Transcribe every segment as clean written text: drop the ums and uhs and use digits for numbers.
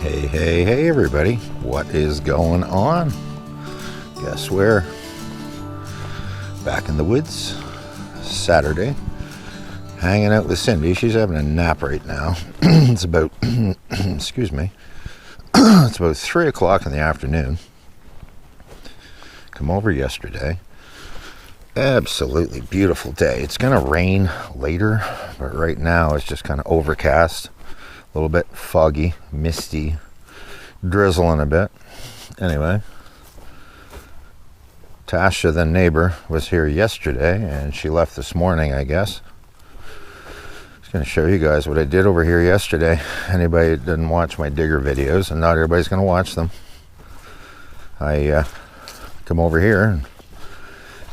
Hey everybody, what is going on? Guess where? Back in the woods, Saturday, hanging out with Cindy. She's having a nap right now. It's about, excuse me, it's about 3 o'clock in the afternoon. Come over yesterday. Absolutely beautiful day. It's gonna rain later, but right now it's just kind of overcast. A little bit foggy, misty, drizzling a bit. Anyway, Tasha, the neighbor, was here yesterday, and she left this morning, I guess. I was going to show you guys what I did over here yesterday. Anybody that didn't watch my digger videos, and not everybody's going to watch them, I come over here and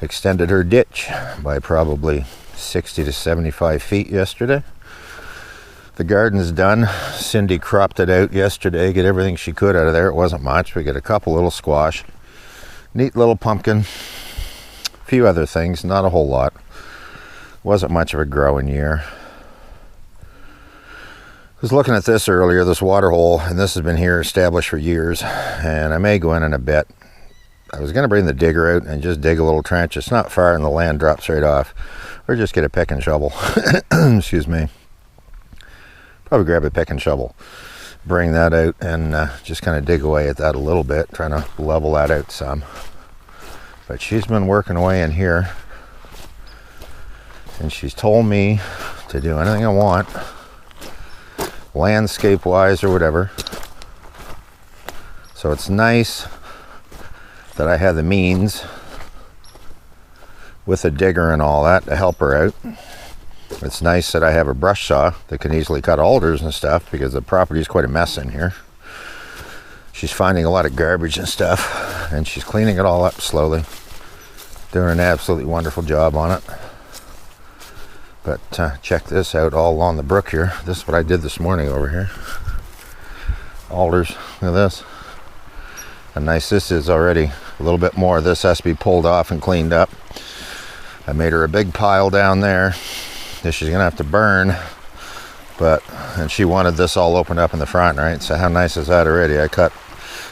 extended her ditch by probably 60 to 75 feet yesterday. The garden's done. Cindy cropped it out yesterday, get everything she could out of there. It wasn't much. We got a couple little squash, neat little pumpkin, a few other things, not a whole lot. Wasn't much of a growing year. I was looking at this earlier, this water hole, and this has been here established for years, and I may go in a bit. I was going to bring the digger out and just dig a little trench. It's not far and the land drops right off, or just get a pick and shovel. Excuse me. Probably grab a pick and shovel, bring that out, and just kind of dig away at that a little bit, trying to level that out some. But she's been working away in here, and she's told me to do anything I want, landscape wise or whatever. So it's nice that I have the means with a digger and all that to help her out. It's nice that I have a brush saw that can easily cut alders and stuff, because the property is quite a mess in here. She's finding a lot of garbage and stuff, and she's cleaning it all up slowly. Doing an absolutely wonderful job on it. But check this out all along the brook here. This is what I did this morning over here. Alders, look at this. How nice this is already. A little bit more of this has to be pulled off and cleaned up. I made her a big pile down there. This she's gonna have to burn, and she wanted this all opened up in the front, right? So how nice is that already? I cut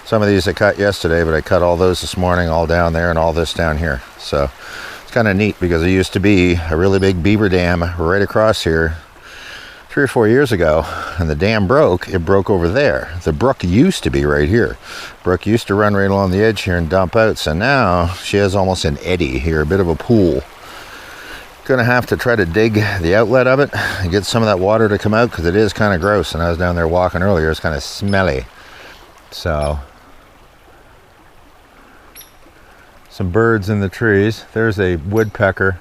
some of these I cut yesterday, but I cut all those this morning, all down there and all this down here. So it's kind of neat, because there used to be a really big beaver dam right across here 3 or 4 years ago, and the dam broke. It broke over there. The brook used to be right here. Brook used to run right along the edge here and dump out. So now she has almost an eddy here, a bit of a pool. Gonna have to try to dig the outlet of it and get some of that water to come out, because it is kind of gross. And I was down there walking earlier, it's kind of smelly. So some birds in the trees. There's a woodpecker.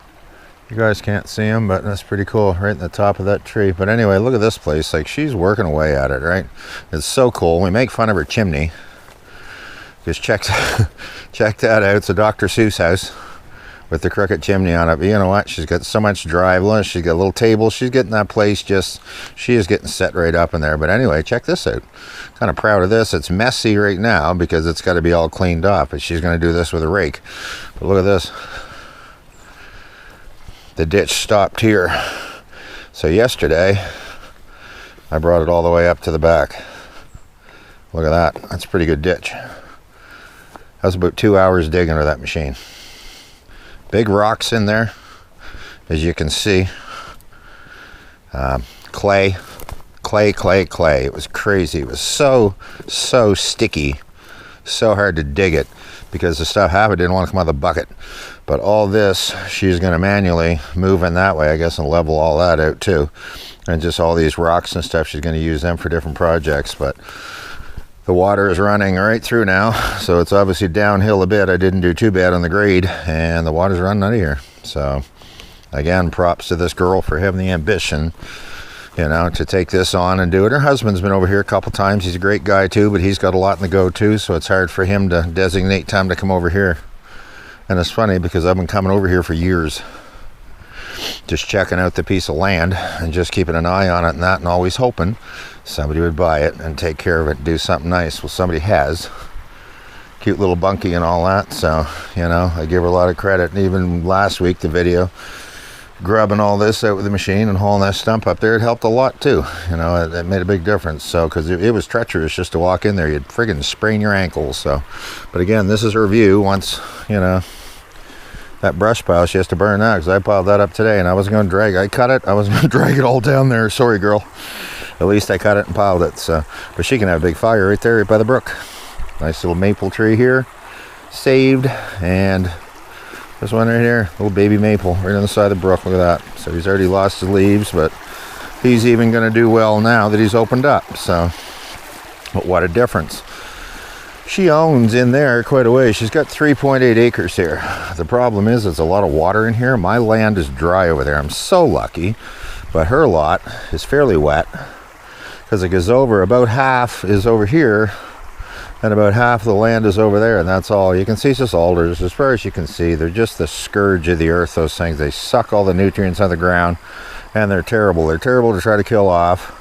You guys can't see him, but that's pretty cool, right in the top of that tree. But anyway, look at this place. Like, she's working away at it, right? It's so cool. We make fun of her chimney. Just check that out. It's a Dr. Seuss house with the crooked chimney on it. But you know what? She's got so much drive. She's got a little table. She's getting that place she is getting set right up in there. But anyway, check this out. Kind of proud of this. It's messy right now because it's got to be all cleaned up. But she's going to do this with a rake. But look at this. The ditch stopped here. So yesterday, I brought it all the way up to the back. Look at that. That's a pretty good ditch. That was about 2 hours digging with that machine. Big rocks in there, as you can see. Clay. It was crazy. It was so sticky, so hard to dig it, because the stuff half it didn't want to come out of the bucket. But all this, she's going to manually move in that way, I guess, and level all that out too. And just all these rocks and stuff, she's going to use them for different projects. But the water is running right through now, so it's obviously downhill a bit. I didn't do too bad on the grade, and the water's running out of here. So again, props to this girl for having the ambition, to take this on and do it. Her husband's been over here a couple times. He's a great guy too, but he's got a lot in the go too, so it's hard for him to designate time to come over here. And it's funny, because I've been coming over here for years, just checking out the piece of land and just keeping an eye on it and that, and always hoping somebody would buy it and take care of it and do something nice. Well, somebody has. Cute little bunkie and all that. So, I give her a lot of credit. And even last week, the video, grubbing all this out with the machine and hauling that stump up there, it helped a lot too. You know, it made a big difference. So, because it was treacherous just to walk in there, you'd friggin' sprain your ankles. So, but again, this is her view. Once, you know, that brush pile, she has to burn that, because I piled that up today and I wasn't going to drag it. I cut it, I wasn't going to drag it all down there. Sorry, girl. At least I cut it and piled it. So, but she can have a big fire right there, right by the brook. Nice little maple tree here, saved. And this one right here, little baby maple, right on the side of the brook. Look at that. So he's already lost his leaves, but he's even going to do well now that he's opened up. So, but what a difference. She owns in there quite a way. She's got 3.8 acres here. The problem is, there's a lot of water in here. My land is dry over there. I'm so lucky. But her lot is fairly wet, because it goes over, about half is over here, and about half of the land is over there, and that's all. You can see it's just alders. As far as you can see, they're just the scourge of the earth, those things. They suck all the nutrients out of the ground, and they're terrible. They're terrible to try to kill off.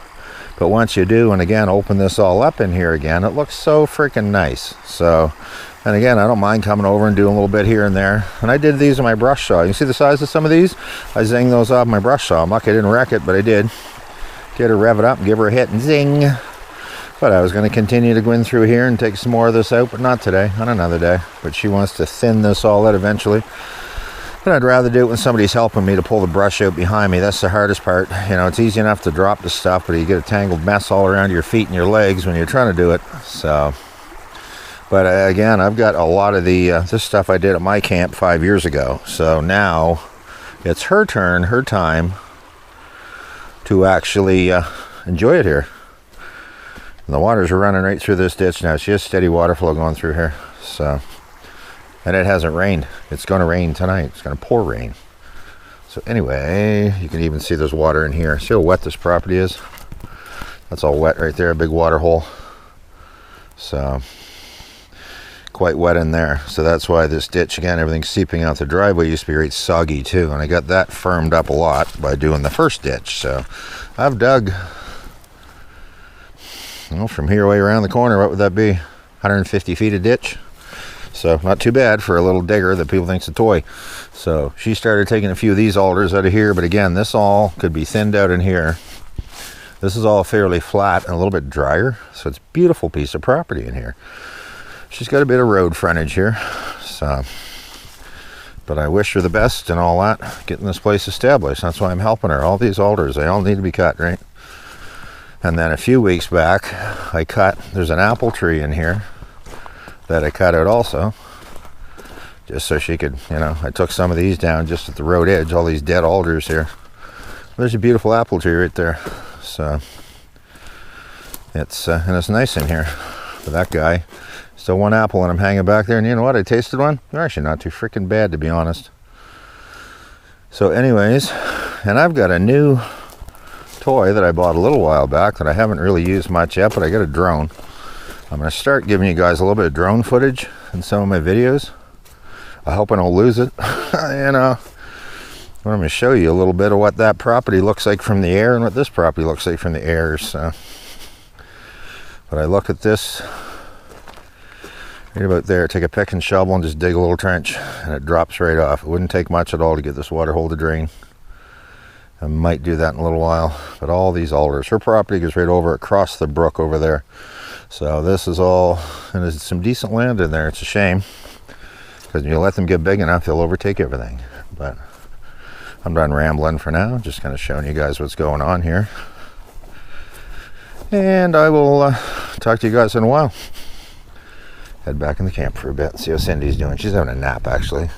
But once you do, and again, open this all up in here again, it looks so freaking nice. So, and again, I don't mind coming over and doing a little bit here and there. And I did these in my brush saw. You see the size of some of these? I zinged those off my brush saw. I'm lucky I didn't wreck it, but I did. Get her, rev it up, and give her a hit, and zing. But I was going to continue to go in through here and take some more of this out, but not today, on another day. But she wants to thin this all out eventually. But I'd rather do it when somebody's helping me to pull the brush out behind me. That's the hardest part. You know, it's easy enough to drop the stuff, but you get a tangled mess all around your feet and your legs when you're trying to do it. So, but again, I've got a lot of the this stuff I did at my camp 5 years ago. So now it's her turn, her time to actually enjoy it here. And the waters are running right through this ditch now. She has steady water flow going through here. So, and it hasn't rained. It's going to rain tonight. It's going to pour rain. So anyway, you can even see there's water in here. See how wet this property is? That's all wet right there, a big water hole. So, quite wet in there. So that's why this ditch, again, everything's seeping out the driveway. Used to be right soggy too. And I got that firmed up a lot by doing the first ditch. So I've dug, well, from here way around the corner, what would that be? 150 feet of ditch. So not too bad for a little digger that people think's a toy. So she started taking a few of these alders out of here. But again, this all could be thinned out in here. This is all fairly flat and a little bit drier. So it's a beautiful piece of property in here. She's got a bit of road frontage here. So, but I wish her the best and all that, getting this place established. That's why I'm helping her. All these alders, they all need to be cut, right? And then a few weeks back, there's an apple tree in here that I cut out also, just so she could, you know, I took some of these down just at the road edge, all these dead alders here. There's a beautiful apple tree right there. So it's, and it's nice in here for that guy. Still one apple and I'm hanging back there, and you know what, I tasted one. They're actually not too freaking bad, to be honest. So anyways, and I've got a new toy that I bought a little while back that I haven't really used much yet, but I got a drone. I'm going to start giving you guys a little bit of drone footage in some of my videos. I hope I don't lose it. You know, I'm going to show you a little bit of what that property looks like from the air and what this property looks like from the air. So, but I look at this right about there, take a pick and shovel and just dig a little trench, and it drops right off. It wouldn't take much at all to get this water hole to drain. I might do that in a little while. But all these alders, her property goes right over across the brook over there. So this is all, and there's some decent land in there. It's a shame, because when you let them get big enough, they'll overtake everything. But I'm done rambling for now. Just kind of showing you guys what's going on here. And I will talk to you guys in a while. Head back in the camp for a bit, see how Cindy's doing. She's having a nap, actually.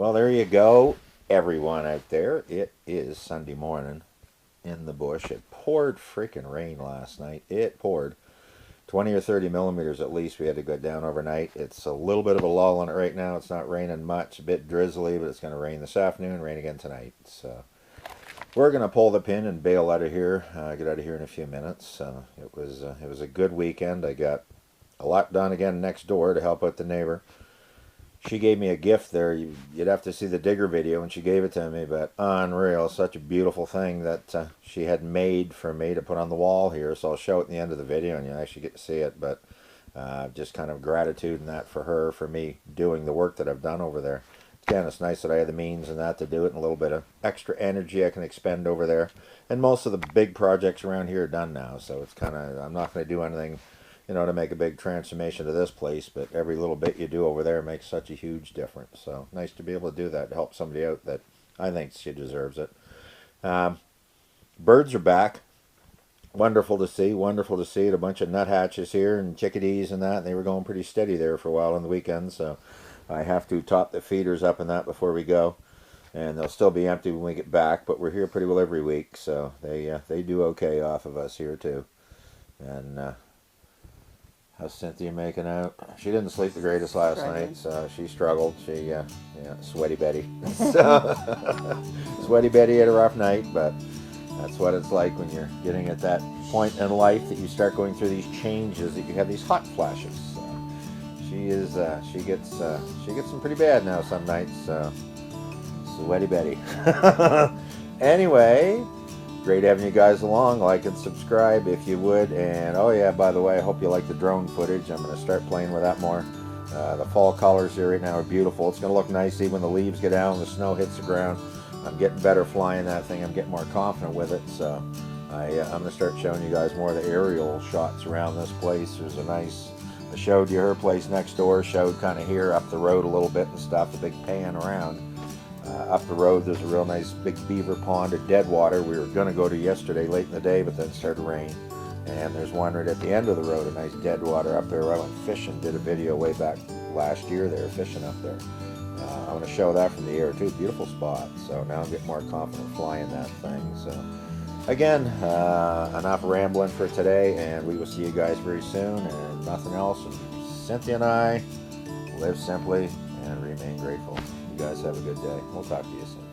Well, there you go, everyone out there. It is Sunday morning in the bush. It poured freaking rain last night. It poured 20 or 30 millimeters at least. We had to go down overnight. It's a little bit of a lull in it right now. It's not raining much, a bit drizzly, but it's going to rain this afternoon, rain again tonight. So we're going to pull the pin and bail out of here, get out of here in a few minutes. It was a good weekend. I got a lot done again next door to help out the neighbor. She gave me a gift there. You'd have to see the digger video when she gave it to me, but unreal. Such a beautiful thing that she had made for me to put on the wall here. So I'll show it in the end of the video and you'll actually get to see it. But just kind of gratitude and that for her, for me doing the work that I've done over there. Again, it's nice that I had the means and that to do it, and a little bit of extra energy I can expend over there. And most of the big projects around here are done now. So it's kind of, I'm not going to do anything, you know, to make a big transformation to this place, but every little bit you do over there makes such a huge difference. So nice to be able to do that, to help somebody out that I think she deserves it. Birds are back. Wonderful to see, wonderful to see. A bunch of nuthatches here and chickadees and that. And they were going pretty steady there for a while on the weekend, so I have to top the feeders up and that before we go. And they'll still be empty when we get back, but we're here pretty well every week, so they do okay off of us here too. And how's Cynthia making out? She didn't sleep the greatest last night, so she struggled. She, sweaty Betty. So, sweaty Betty had a rough night, but that's what it's like when you're getting at that point in life that you start going through these changes, that you have these hot flashes. So she gets them pretty bad now some nights. So, sweaty Betty. Anyway. Great having you guys along. Like and subscribe if you would. And oh yeah, by the way, I hope you like the drone footage. I'm going to start playing with that more. The fall colors here right now are beautiful. It's going to look nice even when the leaves get down and the snow hits the ground. I'm getting better flying that thing. I'm getting more confident with it. So I'm going to start showing you guys more of the aerial shots around this place. There's a nice, I showed you her place next door. Showed kind of here up the road a little bit and stuff. The big pan around. Up the road there's a real nice big beaver pond of dead water we were going to go to yesterday late in the day, but then it started to rain. And there's one right at the end of the road, a nice dead water up there. I went fishing, did a video way back last year there, fishing up there. I'm going to show that from the air too. Beautiful spot. So now I'm getting more confident flying that thing. So again, enough rambling for today, and we will see you guys very soon. And nothing else. And Cynthia and I live simply and remain grateful. You guys have a good day. We'll talk to you soon.